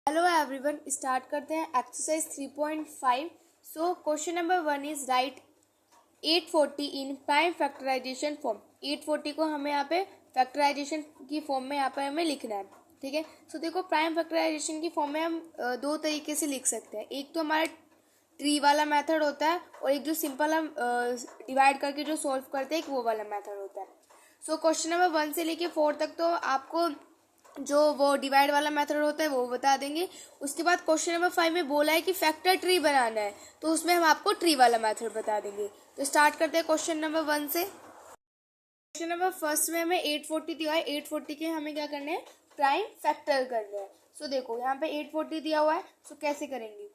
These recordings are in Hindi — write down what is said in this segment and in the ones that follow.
हेलो एवरीवन, स्टार्ट करते हैं exercise 3.5। So question number 1 is write 840 in prime factorization form. 840 को हमें यहाँ पे फैक्टराइजेशन की फॉर्म में यहाँ पर हमें लिखना है। ठीक है। सो देखो, प्राइम फैक्टराइजेशन की फॉर्म में हम दो तरीके से लिख सकते हैं। एक तो हमारा ट्री वाला मेथड होता है और एक जो सिंपल हम डिवाइड करके जो सॉल्व करते हैं एक वो वाला मेथड होता है। सो क्वेश्चन नंबर 1 से लेके 4 तक तो आपको जो वो डिवाइड वाला मेथड होता है वो बता देंगे। उसके बाद क्वेश्चन नंबर 5 में बोला है कि फैक्टर ट्री बनाना है, तो उसमें हम आपको ट्री वाला मेथड बता देंगे। तो स्टार्ट करते हैं क्वेश्चन नंबर 1 से। क्वेश्चन नंबर फर्स्ट में हमें 840 दिया है। 840 के हमें क्या करना है, प्राइम फैक्टर करना है। सो देखो यहाँ पे 840 दिया हुआ है। सो कैसे करेंगे,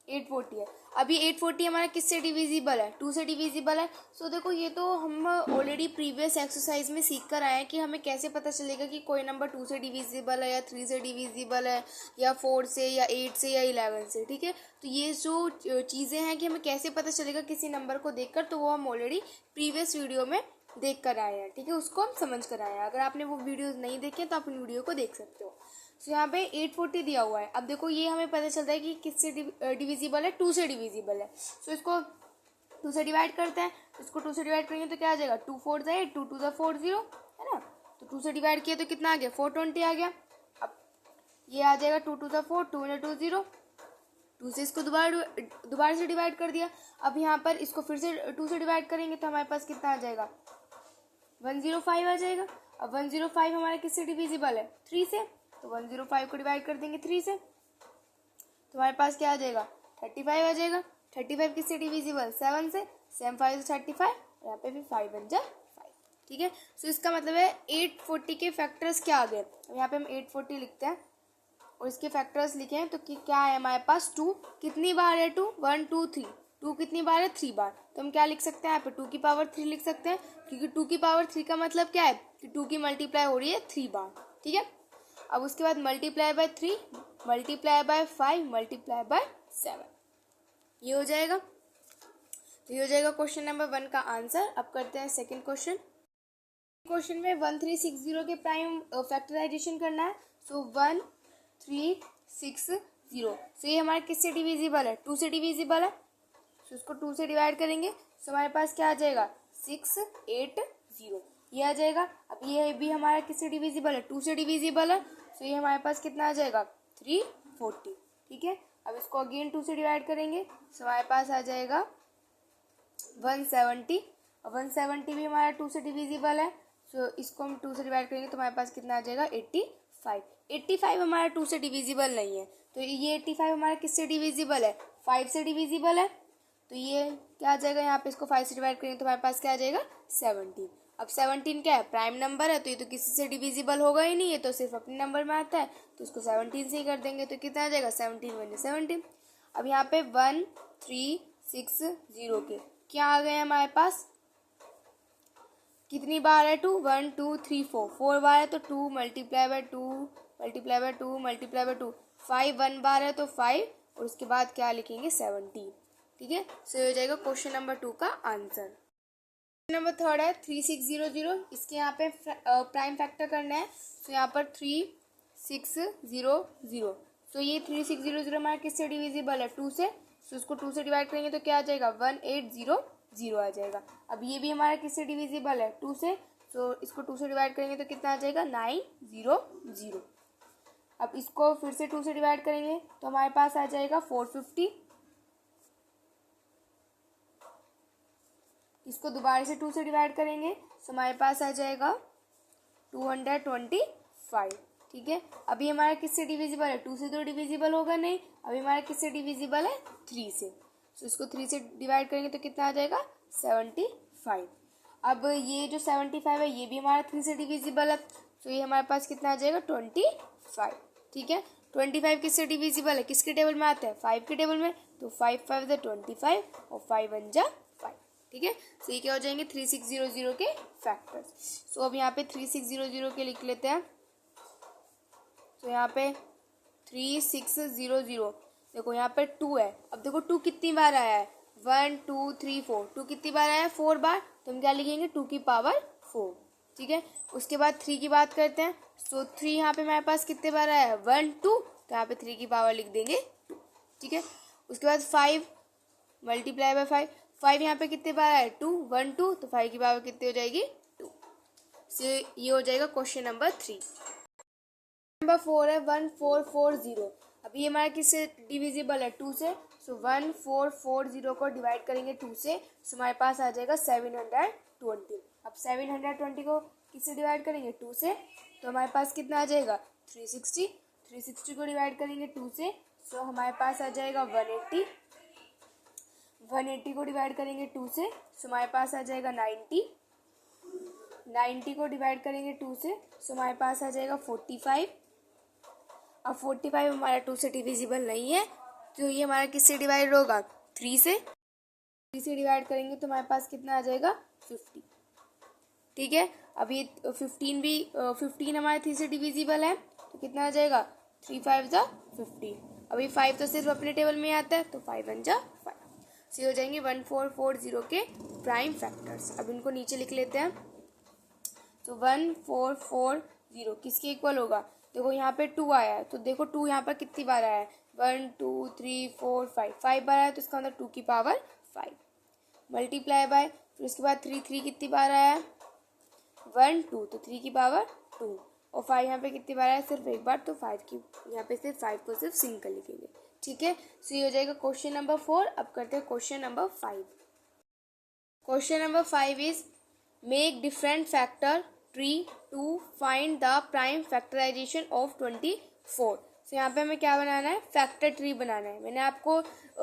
840 है। अभी 840 हमारा किससे डिविजिबल है, 2 से डिविजिबल है। सो देखो, ये तो हम ऑलरेडी प्रीवियस एक्सरसाइज में सीख कर आए हैं कि हमें कैसे पता चलेगा कि कोई नंबर 2 से डिविजिबल है या 3 से डिविजिबल है या 4 से या 8 से या 11 से। ठीक है। तो ये जो चीज़ें हैं कि हमें कैसे पता चलेगा किसी नंबर को देखकर, तो वो हम ऑलरेडी प्रीवियस वीडियो में देख कर आए हैं। ठीक है, उसको हम समझ कर आए हैं। अगर आपने वो वीडियोस नहीं देखे तो आप उन वीडियो को देख सकते हो। तो यहाँ पे 840 दिया हुआ है। अब देखो, ये हमें पता चलता है कि किससे डिविजिबल है, 2 से डिविजिबल है। सो इसको 2 से डिवाइड करते हैं। इसको 2 से डिवाइड करेंगे तो क्या आ जाएगा, 2 4 ज़ा 8, 2 2 ज़ा 4 0, है ना। तो 2 से डिवाइड किया तो कितना आ गया, 420 आ गया। अब ये आ जाएगा 2 2 ज़ा 4, 2 2 0। 2 से इसको दोबारा से डिवाइड कर दिया। अब यहाँ पर इसको फिर से 2 से डिवाइड करेंगे तो हमारे पास कितना आ जाएगा, 105 आ जाएगा। अब 105 हमारा किससे डिविजिबल है, 3 से। तो 105 को डिवाइड कर देंगे 3 से तो हमारे पास क्या आ जाएगा, 35 आ जाएगा। 35 किससे डिविजिबल, 7 से। 7 5 से 35, यहाँ पे भी 5 बन जाए 5। ठीक है। सो इसका मतलब है 840 के फैक्टर्स क्या आ गए। अब यहाँ पे हम 840 लिखते हैं और इसके फैक्टर्स लिखे हैं तो क्या है हमारे पास, 2 कितनी बार है, 2 1 2 3। 2 कितनी बार है, 3 बार। तो हम क्या लिख सकते हैं यहाँ पे, 2 की पावर 3 लिख सकते हैं, क्योंकि 2 की पावर 3 का मतलब क्या है कि 2 की मल्टीप्लाई हो रही है 3 बार। ठीक है। अब उसके बाद multiply by 3, multiply by 5, multiply by 7, ये हो जाएगा। तो ये हो जाएगा क्वेश्चन नंबर 1 का आंसर। अब करते हैं सेकंड क्वेश्चन। क्वेश्चन में 1360 के प्राइम फैक्टराइजेशन करना है। सो 1360। सो ये हमारे किससे डिविजिबल है, 2 से डिविजिबल है। सो इसको 2 से डिवाइड करेंगे तो हमारे पास क्या आ जाएगा, 680, ये आ जाएगा। अब ये भी हमारा किससे डिविजिबल है, 2 से डिविजिबल है। सो ये हमारे पास कितना आ जाएगा, 340। ठीक है। अब इसको अगेन 2 से डिवाइड करेंगे तो हमारे पास आ जाएगा 170। 170 भी हमारा 2 से डिविजिबल है। सो इसको हम 2 से डिवाइड करेंगे तो हमारे पास कितना आ जाएगा, 85। 85 हमारा 2 से डिविजिबल नहीं है, तो ये 85 हमारा किससे डिविजिबल है, 5 से डिविजिबल है। तो ये क्या आ जाएगा, यहाँ पे इसको 5 से डिवाइड करेंगे तो हमारे पास क्या आ जाएगा, 17। अब 17 क्या है, प्राइम नंबर है, तो ये तो किसी से डिविजिबल होगा ही नहीं, ये तो सिर्फ अपने नंबर में आता है। तो उसको 17 से ही कर देंगे तो कितना आ जाएगा, 17 1 17। अब यहाँ पे 1360 के क्या आ गए हमारे पास, कितनी बार है, 2 1 2 3 4, 4 बार है तो 2 multiply by 2 multiply by 2 multiply by 2, 5 1 बार है तो 5, और उसके बाद क्या लिखेंगे, 17। ठीक है। सो ये हो जाएगा क्वेश्चन नंबर 2 का आंसर। क्वेश्चन नंबर 3 है 3600। इसके यहाँ पे प्राइम फैक्टर करना है। तो यहाँ पर 3600। तो ये 3600 हमारा किससे डिविजिबल है, 2 से। तो उसको 2 से डिवाइड करेंगे तो क्या आ जाएगा, 1800 आ जाएगा। अब ये भी हमारा किससे डिविजिबल है, 2 से। तो इसको 2 से डिवाइड करेंगे तो कितना आ जाएगा, 900। अब इसको फिर से 2 से डिवाइड करेंगे तो हमारे पास आ जाएगा 450। इसको दोबारा से 2 से डिवाइड करेंगे तो हमारे पास आ जाएगा 225। ठीक है। अभी हमारा किससे डिविजिबल है, 2 से तो डिविजिबल होगा नहीं, अभी हमारा किससे डिविजिबल है, 3 से। तो इसको 3 से डिवाइड करेंगे तो कितना आ जाएगा, 75। अब ये जो 75 है ये भी हमारा 3 से डिविजिबल है, तो ये हमारे पास कितना आ जाएगा, 25। ठीक है। 25 किससे डिविजिबल है, किसके टेबल में आता है, 5 के टेबल में। तो 5 5 25 और 5 1 जा 5। ठीक है। सो ये क्या हो जाएंगे, 3600 के फैक्टर्स। सो अब यहाँ पे 3600 के लिख लेते हैं। तो यहाँ पे 3600, देखो यहाँ पे 2 है। अब देखो 2 कितनी बार आया है, 1 2 3 4, 2 कितनी बार आया है, 4 बार। तो हम क्या लिखेंगे, 2 की पावर 4। ठीक है। उसके बाद 3 की बात करते हैं। सो 3 यहाँ पे हमारे पास कितने बार आया है, 1 2 तो यहाँ पे 3 की पावर लिख देंगे 2, ठीक है। उसके बाद 5 मल्टीप्लाई बाय 5, 5 यहाँ पे कितने बार आया 2, 1 2, तो 5 की पावर कितनी हो जाएगी 2। से ये हो जाएगा क्वेश्चन नंबर 3। नंबर 4 है 1440। अब ये हमारा किससे डिविजिबल है 2 से, सो 1440 को डिवाइड करेंगे 2 से, सो हमारे पास आ जाएगा 720। अब 720 को किससे डिवाइड करेंगे 2 से, तो हमारे पास कितना आ जाएगा 360। 360 को डिवाइड करेंगे 2 से, सो हमारे पास आ जाएगा 180। 180 को डिवाइड करेंगे 2 से, सो हमारे पास आ जाएगा 90। 90 को डिवाइड करेंगे 2 से, सो हमारे पास आ जाएगा 45। अब 45 हमारा 2 से डिविजिबल नहीं है, तो ये हमारा किससे डिवाइड होगा 3 से। 3 से डिवाइड करेंगे तो हमारे पास कितना आ जाएगा 50, ठीक है। अब ये 15 भी 15 हमारे 3 से डिविजिबल है, तो कितना आ जाएगा 3 5 जा 15। अब ये 5 तो सिर्फ अपने टेबल में आता है, तो 5 1 जा 5। से हो जाएंगे 1440 के प्राइम फैक्टर्स। अब इनको नीचे लिख लेते हैं। तो 1440 किसके इक्वल होगा, देखो यहाँ पे 2 आया है, तो देखो 2 यहाँ पर कितनी बार आया है 1 2 3 4 5, 5 बार आया है, तो इसका मतलब 2 की पावर 5 मल्टीप्लाई बाय, फिर उसके बाद 3 3 कितनी बार आया है 1 2, तो 3 की पावर 2, और 5 यहाँ पे कितनी बार आया है सिर्फ एक बार, तो 5 की यहाँ पे सिर्फ 5 को सिर्फ सिंगल लिखेंगे, ठीक है। सो ये हो जाएगा क्वेश्चन नंबर 4। अब करते हैं question number 5। Question number 5 is make different factor tree to find the prime factorization of 24। तो यहाँ पे हमें क्या बनाना है फैक्टर ट्री बनाना है। मैंने आपको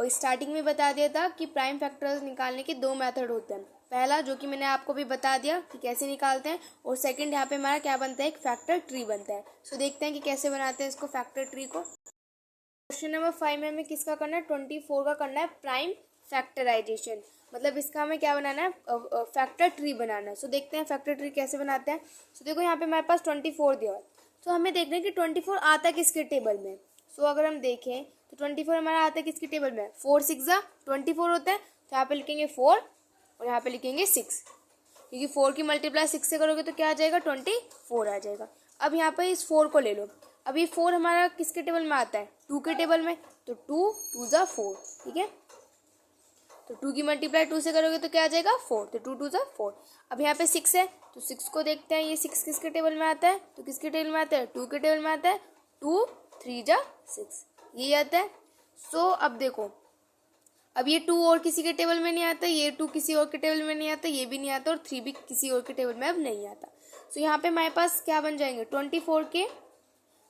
स्टार्टिंग में बता दिया था कि प्राइम फैक्टर्स निकालने के 2 मेथड होते हैं। पहला जो कि मैंने आपको भी बता दिया कि कैसे निकालते हैं, और सेकंड यहाँ पे हमारा क्या बनता है एक फैक्टर ट्री बनता है। सो देखते हैं कि कैसे बनाते हैं इसको फैक्टर ट्री को। क्वेश्चन नंबर 5 में हमें किसका करना है 24 का करना है प्राइम फैक्टराइजेशन, मतलब इसका हमें क्या बनाना है फैक्टर ट्री बनाना है। सो देखते हैं फैक्टर ट्री कैसे बनाते हैं। सो देखो यहाँ पे हमारे पास 24 दिया है, तो हमें देखना है कि 24 आता है किसके टेबल में। सो अगर हम देखें तो 24 हमारा आता है किसके टेबल में 4 6 24 होता है, तो यहाँ पे लिखेंगे 4 और यहाँ पे लिखेंगे 6, क्योंकि 4 की मल्टीप्लाई 6 से करोगे तो क्या आ जाएगा 24 आ जाएगा। अब यहाँ पे इस 4 को ले लो। अब ये 4 हमारा किसके टेबल में आता है 2 के टेबल में, तो 2 2 जा 4, ठीक है। तो 2 की मल्टीप्लाई 2 से करोगे तो क्या आ जाएगा 4, तो 2 2 जा 4। अब यहाँ पे 6 है, तो 6 को देखते हैं ये 6 किसके टेबल में आता है, तो किसके टेबल में आता है 2 के टेबल में आता है, 2 3 जा 6 यही आता है। सो अब देखो अब ये 2 और किसी के टेबल में नहीं आता, ये 2 किसी और के टेबल में नहीं आता, ये भी नहीं आता, और 3 भी किसी और के टेबल में अब नहीं आता। सो यहाँ पे हमारे पास क्या बन जाएंगे 24 के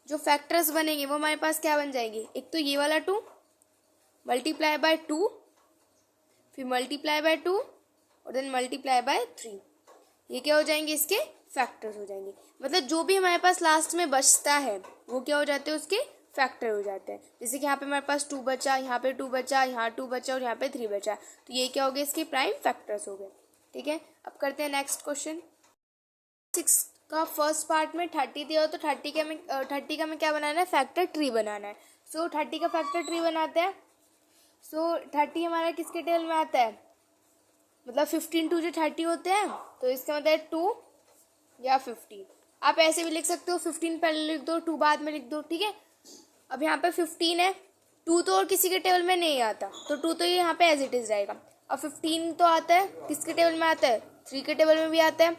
जो फैक्टर्स बनेंगे वो हमारे पास क्या बन जाएंगे, एक तो ये वाला 2 मल्टीप्लाई बाय 2, फिर मल्टीप्लाई बाय 2 और देन मल्टीप्लाई बाय 3, ये क्या हो जाएंगे इसके फैक्टर्स हो जाएंगे। मतलब जो भी हमारे पास लास्ट में बचता है वो क्या हो जाते हैं उसके फैक्टर हो जाते हैं। जैसे कि यहाँ पे हमारे पास 2 बचा, यहाँ पे 2 बचा, यहाँ 2 बचा और यहाँ पे 3 बचा, तो ये क्या हो गया इसके प्राइम फैक्टर्स हो गए, ठीक है। अब करते हैं नेक्स्ट क्वेश्चन। 6 का फर्स्ट पार्ट में 30 दिया हो, तो 30 का हमें क्या बनाना है फैक्टर ट्री बनाना है। सो 30 का फैक्टर ट्री बनाते हैं। सो 30 हमारा किसके टेबल में आता है, मतलब 15 2 जो 30 होते हैं, तो इसका मतलब 2 या 15। आप ऐसे भी लिख सकते हो 15 पहले लिख दो 2 बाद में लिख दो, ठीक है। अब यहाँ पे 15 है, 2 तो और किसी के टेबल में नहीं आता, तो 2 तो ये यहाँ पे एज इट इज रहेगा। अब 15 तो आता है किसके टेबल में आता है 3 के टेबल में भी आता है,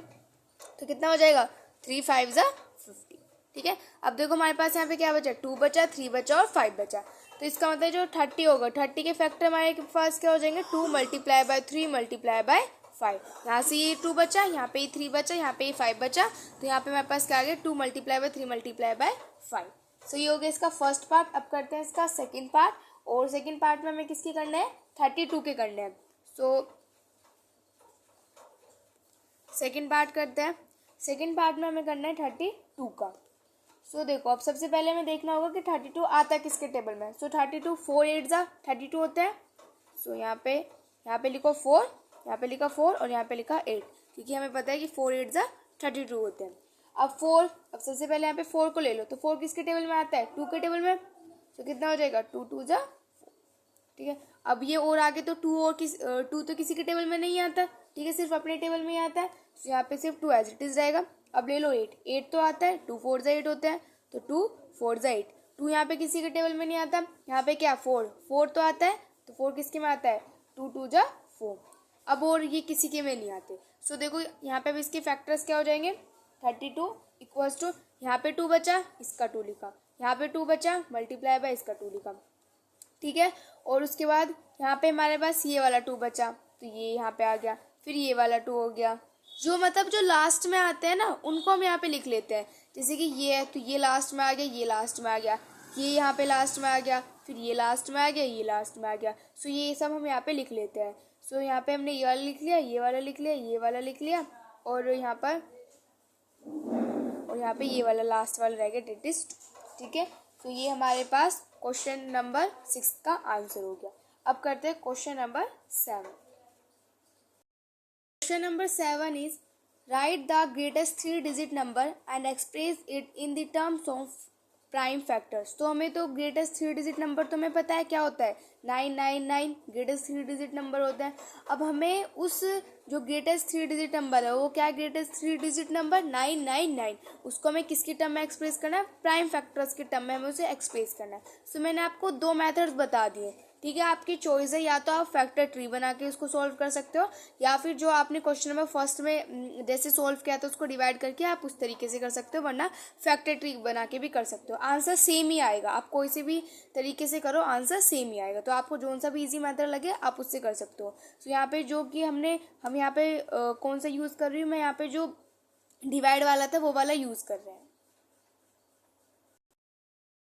तो कितना हो जाएगा 3 5 जा 50, ठीक है। अब देखो हमारे पास यहाँ पे क्या बचा 2 बचा 3 बचा और 5 बचा, तो इसका मतलब जो 30 होगा 30 के फैक्टर हमारे पास क्या हो जाएंगे 2 मल्टीप्लाई बाय 3 मल्टीप्लाई बाय 5। यहाँ से ये 2 बचा, यहाँ पे ये 3 बचा, यहाँ पे ये 5 बचा, तो यहाँ पे हमारे पास क्या आ गया 2 मल्टीप्लाई बाय 3 मल्टीप्लाई बाय 5। सो ये हो गया इसका फर्स्ट पार्ट। अब करते हैं इसका सेकेंड पार्ट, और सेकेंड पार्ट में हमें किसके करना है 32 के करने हैं। सो सेकेंड पार्ट करते हैं। सेकेंड पार्ट में हमें करना है 32 का। सो देखो अब सबसे पहले हमें देखना होगा कि 32 आता है किसके टेबल में। सो 32 4 8 जा 32 होता है। सो यहाँ पे लिखो 4, यहाँ पे लिखा 4 और यहाँ पे लिखा 8, क्योंकि हमें पता है कि 4 8 जा 32 होते हैं। अब सबसे पहले यहाँ पे 4 को ले लो, तो 4 किसके टेबल में आता है 2 के टेबल में, तो कितना हो जाएगा 2 2 जा 4, ठीक है। अब ये और आगे तो 2 तो किसी के टेबल में नहीं आता, ठीक है, सिर्फ अपने टेबल में ही आता है, तो यहाँ पे सिर्फ 2 एज इट इज रहेगा। अब ले लो 8 तो आता है, 2 4 जा 8 होते हैं, तो 2 4 जा 8, 2 यहाँ पे किसी के टेबल में नहीं आता, यहाँ पे क्या 4 तो आता है, तो 4 किसके में आता है, 2 2 जा 4। अब और ये किसी के में नहीं आते। सो देखो यहाँ पे अब इसके फैक्टर्स क्या हो जाएंगे, 32 इक्वल्स टू यहाँ पे 2 बचा, इसका 2 लिखा, यहाँ पे 2 बचा मल्टीप्लाई बाय इसका 2 लिखा, ठीक है। और उसके बाद यहाँ पे हमारे पास ये वाला 2 बचा, तो ये यहाँ पे आ गया, फिर ये वाला 2 हो गया। जो मतलब जो लास्ट में आते हैं ना उनको हम यहाँ पे लिख लेते हैं, जैसे कि ये है तो ये लास्ट में आ गया, ये लास्ट में आ गया, ये यहाँ पे लास्ट में आ गया, फिर ये लास्ट में आ गया, ये लास्ट में आ गया। सो ये सब हम यहाँ पे लिख लेते हैं। सो यहाँ पे हमने ये वाला लिख लिया, ये वाला लिख लिया, ये वाला लिख लिया, और यहाँ पे ये वाला लास्ट वाला रह गया, डेट इज 2, ठीक है। तो ये हमारे पास क्वेश्चन नंबर 6 का आंसर हो गया। अब करते हैं question number 7। Question number 7 is right the greatest 3 digit number and express it in the terms of prime factors. तो हमें तो ग्रेटेस्ट 3 डिजिट नंबर तो हमें पता है क्या होता है, 999 ग्रेटेस्ट 3 डिजिट नंबर होता है। अब हमें उस जो ग्रेटेस्ट 3 डिजिट नंबर है वो क्या है, ग्रेटेस्ट 3 डिजिट नंबर 999, उसको हमें किसकी टर्म में एक्सप्रेस करना है, प्राइम फैक्टर्स की टर्म में हमें उसे एक्सप्रेस करना है। सो मैंने आपको 2 मेथड्स बता दिए, ठीक है। आपकी चॉइस है, या तो आप फैक्टर ट्री बना के इसको सॉल्व कर सकते हो, या फिर जो आपने क्वेश्चन नंबर फर्स्ट में जैसे सॉल्व किया था उसको डिवाइड करके आप उस तरीके से कर सकते हो, वरना फैक्टर ट्री बना के भी कर सकते हो। आंसर सेम ही आएगा, आप कोई से भी तरीके से करो आंसर सेम ही आएगा। तो आपको जो सा भी इजी मेथड लगे आप उससे कर सकते हो। तो यहाँ पे जो कि हम यहाँ पे कौन सा यूज़ कर रही हूँ मैं, यहाँ पे जो डिवाइड वाला था वो वाला यूज़ कर रहे हैं।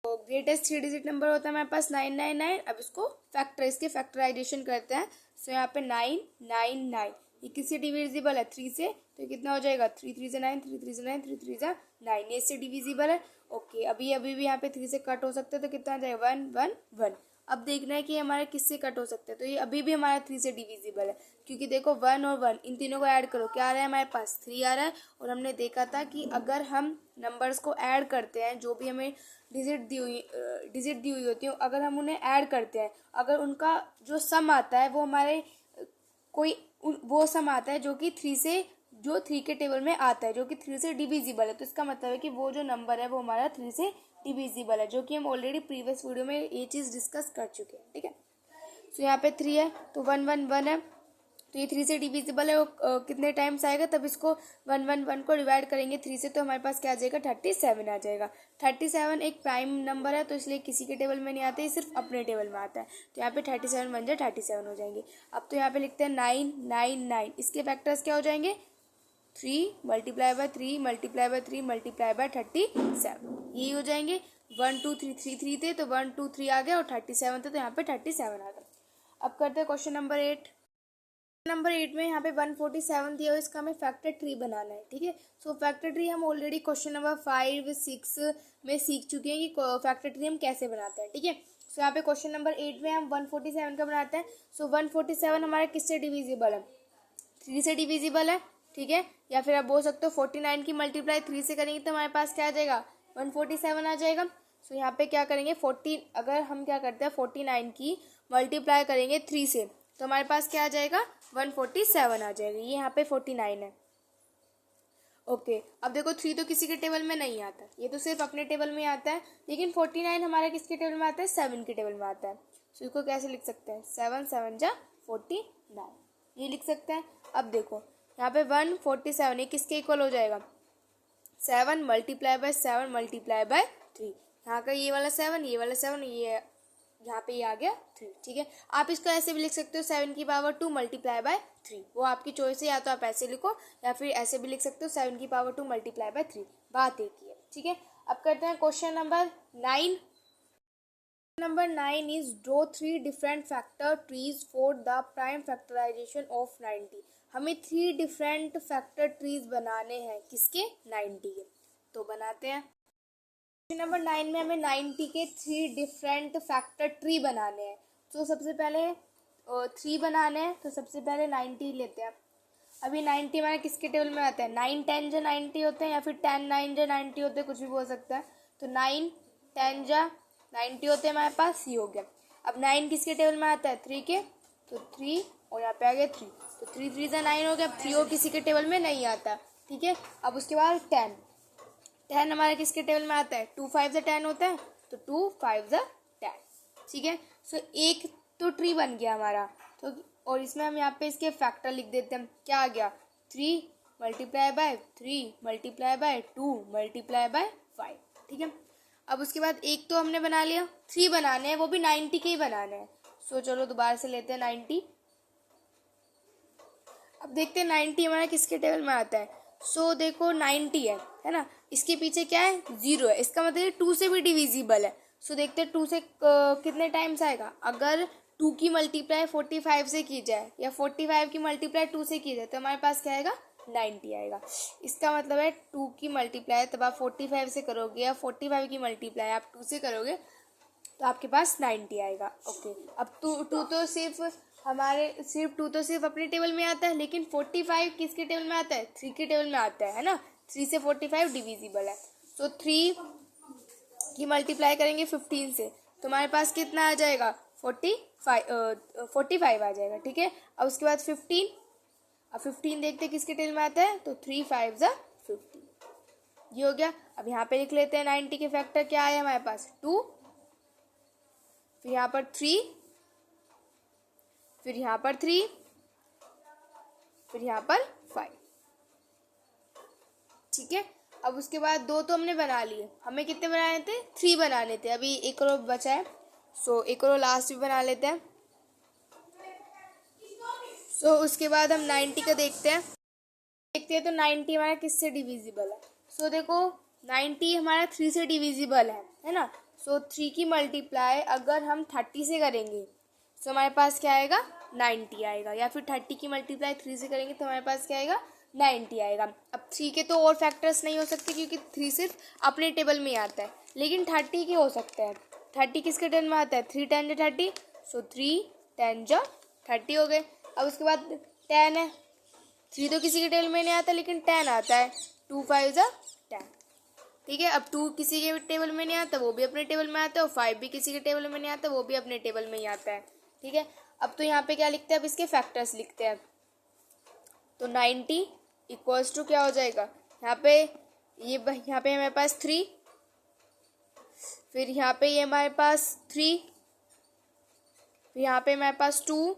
तो ग्रेटेस्ट 3 डिजिट नंबर होता है हमारे पास 999। अब इसके फैक्टराइजेशन करते हैं। सो यहाँ पे 999 ये किससे डिविजिबल है, 3 से, तो कितना हो जाएगा, 3 3 से 9, 3 3 से 9, 3 3 से 9, ये इससे डिविजिबल है। ओके, अभी भी यहाँ पे 3 से कट हो सकता है, तो कितना आ जाएगा 1 1 1। अब देखना है कि हमारे किससे कट हो सकते हैं, तो ये अभी भी हमारा 3 से डिविजिबल है, क्योंकि देखो 1 और 1 इन तीनों को ऐड करो, क्या आ रहा है हमारे पास 3 आ रहा है। और हमने देखा था कि अगर हम नंबर्स को ऐड करते हैं, जो भी हमें डिजिट दी हुई होती है, अगर हम उन्हें ऐड करते हैं, अगर उनका जो सम आता है वो हमारे वो सम आता है जो कि 3 के टेबल में आता है, जो कि 3 से डिविजिबल है, तो इसका मतलब है कि वो जो नंबर है वो हमारा 3 से डिविजिबल है, जो कि हम ऑलरेडी प्रीवियस वीडियो में ये चीज़ डिस्कस कर चुके हैं, ठीक है। सो यहाँ पे 3 है तो 1 1 1 है, तो ये 3 से डिविजिबल है, वो कितने टाइम्स आएगा, तब इसको 1 1 1 को डिवाइड करेंगे 3 से, तो हमारे पास क्या आ जाएगा 37 आ जाएगा। 37 एक प्राइम नंबर है, तो इसलिए किसी के टेबल में नहीं आता है, सिर्फ अपने टेबल में आता है। तो यहाँ पे 37 बन जाए 37 हो जाएंगे। अब तो यहाँ पे लिखते हैं 999, इसके फैक्टर्स क्या हो जाएंगे, 3 multiply by 3 multiply by 3 multiply by 37, यही हो जाएंगे। 1 2 3 3 3 थे तो 1 2 3 आ गया, और 37 थे तो यहाँ पे 37 आ गया। अब करते हैं क्वेश्चन नंबर 8। नंबर 8 में यहाँ पे 147 दिया हुआ, इसका हमें फैक्टर ट्री बनाना है, ठीक है। सो फैक्टर ट्री हम ऑलरेडी क्वेश्चन नंबर 5 6 में सीख चुके हैं कि फैक्टर ट्री हम कैसे बनाते हैं, ठीक है। सो यहाँ पे क्वेश्चन नंबर 8 में हम 147 का बनाते हैं। सो 147 हमारा किससे डिविजिबल है, 3 से डिविजिबल है, ठीक है। या फिर आप बोल सकते हो 49 की मल्टीप्लाई 3 से करेंगे तो हमारे पास क्या आ जाएगा, 147 आ जाएगा। सो यहाँ पे क्या करेंगे, अगर हम क्या करते हैं 49 की मल्टीप्लाई करेंगे 3 से, तो हमारे पास क्या आ जाएगा 147 आ जाएगा। ये यहाँ पे 49 है। ओके, अब देखो 3 तो किसी के टेबल में नहीं आता, ये तो सिर्फ अपने टेबल में आता है, लेकिन 49 हमारे किसके टेबल में आता है, 7 के टेबल में आता है। सो इसको कैसे लिख सकते हैं, 7 7 जा 49, ये लिख सकते हैं। अब देखो यहाँ पे 147 ये किसके इक्वल हो जाएगा, 7 मल्टीप्लाई बाय 7 मल्टीप्लाई बाय 3, यहाँ का ये वाला 7 ये वाला 7, ये यहाँ पे ये आ गया 3, ठीक है। आप इसको ऐसे भी लिख सकते हो 7 की पावर 2 मल्टीप्लाई बाय 3, वो आपकी चॉइस है, या तो आप ऐसे लिखो या फिर ऐसे भी लिख सकते हो 7 की पावर 2 मल्टीप्लाई बाय 3, बात एक ही है, ठीक है। अब करते हैं question number 9। Number 9 is draw 3 different factor trees for the prime factorization of 90। हमें 3 डिफरेंट फैक्टर ट्रीज बनाने हैं, किसके, 90 के, तो बनाते हैं। नंबर 9 में हमें 90 के 3 डिफरेंट फैक्टर ट्री बनाने हैं। तो सबसे पहले 3 बनाने हैं, तो सबसे पहले 90 लेते हैं। अभी 90 हमारे किसके टेबल में आता है, 9 10 जा 90 होते हैं, या फिर 10 9 जा 90 होते हैं, कुछ भी बोल सकता है। तो 9 10 जा 90 होते हैं हमारे पास, ये हो गया। अब 9 किसके टेबल में आता है, 3 के, तो 3 और यहाँ पे आ गया 3, तो 3 3 जा 9 हो गया। 3 और किसी के टेबल में नहीं आता, ठीक है। अब उसके बाद 10 हमारे किसके टेबल में आता है, 2 5 से 10 होता है, तो 2 5 ज़ा 10, ठीक है। सो एक तो ट्री बन गया हमारा, तो और इसमें हम यहाँ पे इसके फैक्टर लिख देते हैं। क्या आ गया, 3 multiply by 3 multiply by 2 multiply by 5, ठीक है। अब उसके बाद एक तो हमने बना लिया, 3 बनाने हैं, वो भी 90 के ही बनाने हैं। सो चलो दोबारा से लेते हैं 90। अब देखते हैं 90 हमारा किसके टेबल में आता है। सो देखो 90 है ना, इसके पीछे क्या है, 0 है, इसका मतलब 2 से भी डिविजिबल है। सो देखते हैं 2 से कितने टाइम्स आएगा। अगर 2 की मल्टीप्लाई 45 से की जाए या 45 की मल्टीप्लाई 2 से की जाए तो हमारे पास क्या आएगा, 90 आएगा। इसका मतलब है 2 की मल्टीप्लाई तब आप 45 से करोगे या 45 की मल्टीप्लाई आप 2 से करोगे तो आपके पास 90 आएगा। ओके, अब टू तो सिर्फ 2 तो सिर्फ अपने टेबल में आता है, लेकिन 45 किसके टेबल में आता है, 3 के टेबल में आता है ना। 3 से 45 डिविजिबल है। तो 3 की मल्टीप्लाई करेंगे 15 से तो हमारे पास कितना आ जाएगा, 45 आ जाएगा, ठीक है। अब उसके बाद 15, अब 15 देखते किसके टेबल में आता है, तो 3 5 ज़ा 15, ये हो गया। अब यहाँ पे लिख लेते हैं 90 के फैक्टर क्या आए हमारे पास, 2, फिर यहाँ पर 3, फिर यहाँ पर 3, फिर यहाँ पर 5, ठीक है। अब उसके बाद 2 तो हमने बना लिए, हमें कितने बनाने थे, 3 बनाने थे, अभी एक रो बचा है। सो एक रो लास्ट भी बना लेते हैं। सो उसके बाद हम 90 का देखते हैं तो 90 हमारा किससे डिविजिबल है। सो देखो 90 हमारा 3 से डिविजिबल है ना। सो 3 की मल्टीप्लाई अगर हम 30 से करेंगे तो हमारे पास क्या आएगा, 90 आएगा, या फिर 30 की मल्टीप्लाई 3 से करेंगे तो हमारे पास क्या आएगा, 90 आएगा। अब 3 के तो और फैक्टर्स नहीं हो सकते क्योंकि 3 सिर्फ अपने टेबल में आता है, लेकिन 30 के हो सकते हैं। 30 किसके टेबल में आता है, 3 10 30, सो 3 10 30 हो गए। अब उसके बाद 10 है, 3 तो किसी के टेबल में नहीं आता लेकिन 10 आता है, 2 5 10, ठीक है। अब 2 किसी के टेबल में नहीं आता, वो भी अपने टेबल में आता है, और 5 भी किसी के टेबल में नहीं आता, वो भी अपने टेबल में ही आता है, ठीक है। अब तो यहाँ पे क्या लिखते हैं, अब इसके फैक्टर्स लिखते हैं। तो 90 इक्वल्स टू क्या हो जाएगा, यहाँ पे हमारे पास 3, फिर यहाँ पे ये हमारे पास 3, फिर यहाँ पे हमारे पास 2,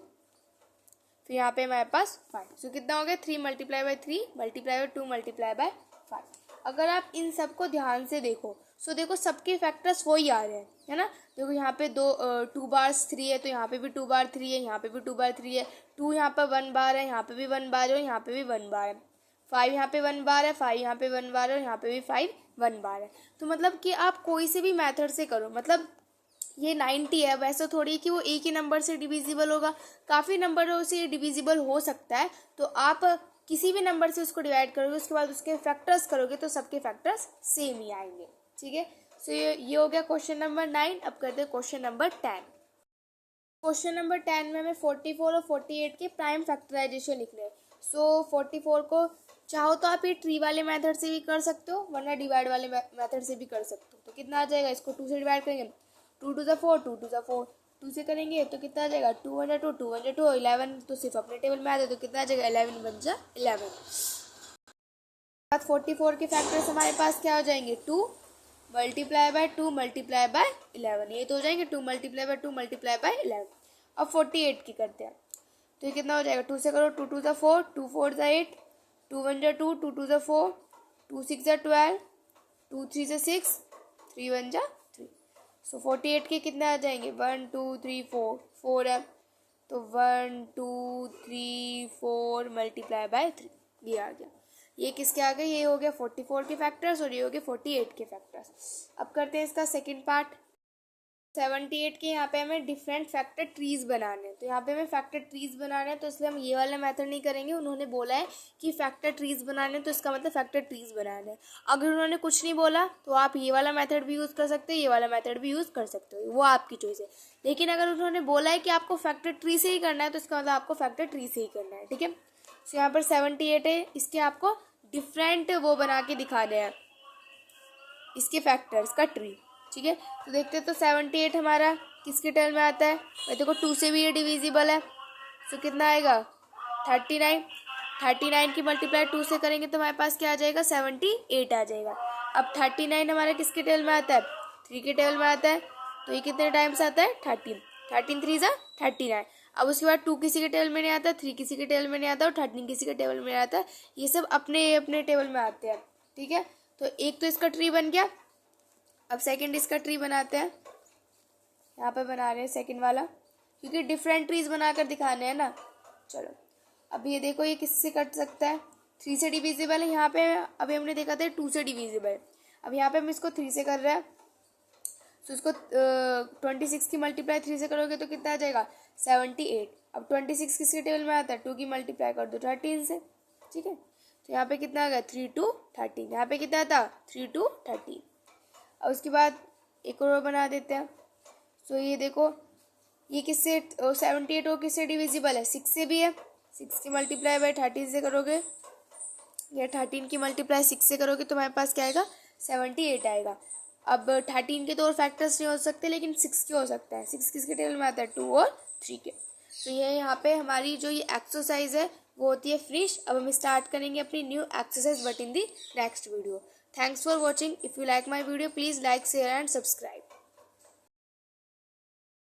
फिर यहाँ पे हमारे पास 5। सो कितना हो गया, 3 multiply by 3 multiply by 2 multiply by 5। अगर आप इन सबको ध्यान से देखो, सो देखो सबके फैक्टर्स वही आ रहे हैं, है ना। देखो यहाँ पे 2 बार्स 3 है, तो यहाँ पे भी 2 बार 3 है, यहाँ पे भी 2 बार 3 है, 2 यहाँ पर 1 बार है, यहाँ पे भी 1 बार है, यहाँ पे भी 1 बार है, 5 यहाँ पे 1 बार है, 5 यहाँ पे 1 बार है, और यहाँ पे भी 5 1 बार है। तो मतलब कि आप कोई से भी मेथड से करो, मतलब ये 90 है, वैसे थोड़ी कि वो एक ही नंबर से डिविजिबल होगा, काफ़ी नंबरों से डिविजिबल हो सकता है। तो आप किसी भी नंबर से उसको डिवाइड करोगे, उसके बाद उसके फैक्टर्स करोगे तो सबके फैक्टर्स सेम ही आएंगे, ठीक है। सो ये हो गया क्वेश्चन नंबर 9। अब करते हैं क्वेश्चन नंबर 10। क्वेश्चन नंबर 10 में हमें 44 और 48 के प्राइम फैक्टराइजेशन लिखने हैं। सो 44 को चाहो तो आप ये ट्री वाले मेथड से भी कर सकते हो, वरना डिवाइड वाले मेथड से भी कर सकते हो। तो कितना आ जाएगा, इसको 2 से डिवाइड करेंगे, 2 2 ज़ा 4, 2 2 ज़ा 4, 2 से करेंगे तो कितना आ जाएगा, 2 1 2, 2 1 2, 11 तो सिर्फ अपने टेबल में आ जाए तो कितना आ जाएगा, 11 1 जा 11। 44 के फैक्टर्स हमारे पास क्या हो जाएंगे, 2 मल्टीप्लाई बाय 2 मल्टीप्लाई बाय 11, ये तो हो जाएंगे 2 मल्टीप्लाई बाय 2 मल्टीप्लाई बाय 11। अब 48 की करते हैं तो ये कितना हो जाएगा, 2 से करो, 2 2 ज़ा 4, 2 4 ज़ा 8, 2 1 जा 2, 2 2 ज़ा 4, 2 6 ज़ा 12, 2 3 ज़ा 6, 3 1 जा 3। सो 48 के कितने आ जाएंगे, 1 2 3 4, 4 है तो 1 2 3 4 मल्टीप्लाई बाय 3, ये आ गया। ये किसके आ गए, ये हो गया 44 के फैक्टर्स और ये हो गए 48 के फैक्टर्स। अब करते हैं इसका सेकंड पार्ट। 78 के यहाँ पे हमें डिफरेंट फैक्टर ट्रीज बनाने हैं, तो यहाँ पे हमें फैक्टर ट्रीज बनाने हैं, तो इसलिए हम ये वाला मेथड नहीं करेंगे। उन्होंने बोला है कि फैक्टर ट्रीज बनाने, तो इसका मतलब फैक्टर ट्रीज बनाने हैं। अगर उन्होंने कुछ नहीं बोला तो आप ये वाला मेथड भी यूज़ कर सकते हो, ये वाला मेथड भी यूज़ कर सकते हो, वो आपकी चॉइस है। लेकिन अगर उन्होंने बोला है कि आपको फैक्टर ट्री से ही करना है तो इसका मतलब आपको फैक्टर ट्री से ही करना है, ठीक है। तो यहाँ पर 78 है, इसके आपको डिफरेंट वो बना के दिखाने हैं, इसके फैक्टर्स का ट्री, ठीक है। तो देखते हैं तो 78 हमारा किसके टेबल में आता है, मैं देखो 2 से भी ये डिविजिबल है, तो कितना आएगा 39। 39 की मल्टीप्लाई 2 से करेंगे तो हमारे पास क्या आ जाएगा, 78 आ जाएगा। अब 39 हमारा किसके टेबल में आता है, 3 के टेबल में आता है, तो ये कितने टाइम्स आता है 13, 13 3 जा 39। अब उसके बाद 2 किसी के टेबल में नहीं आता, 3 किसी के टेबल में नहीं आता और 13 किसी के टेबल में नहीं आता। ये सब अपने अपने टेबल में आते हैं, ठीक है। तो एक तो इसका ट्री बन गया। अब सेकंड इसका ट्री बनाते हैं, यहाँ पे बना रहे हैं सेकंड वाला, क्योंकि डिफरेंट ट्रीज बनाकर दिखाने हैं ना। चलो अब ये देखो, ये किससे कट सकता है, 3 से डिविजिबल है। यहाँ पे अभी हमने देखा था 2 से डिविजिबल है। अब यहाँ पे हम इसको 3 से कर रहे हैं, तो इसको 26 की मल्टीप्लाई 3 से करोगे तो कितना आ जाएगा 78। अब 26 किसके टेबल में आता है, 2 की मल्टीप्लाई कर दो 13 से, ठीक है। तो यहाँ पे कितना आ गया 3 2 13, यहाँ पे कितना था 3 2 13। और उसके बाद एक और बना देते हैं। सो ये देखो, ये किससे 78 और किससे डिविजिबल है, 6 से भी है। 6 की मल्टीप्लाई बाय 13 से करोगे, या 13 की मल्टीप्लाई 6 से करोगे तो हमारे पास क्या आएगा 78 आएगा। अब 13 के तो और फैक्टर्स नहीं हो सकते, लेकिन 6 के हो सकता है। 6 किसके टेबल में आता है 2 और 3 के। तो ये यहाँ पे हमारी जो ये एक्सरसाइज है वो होती है फिनिश। अब हम स्टार्ट करेंगे अपनी new exercise but in the next video. Thanks for watching. If you like my video please like share and subscribe.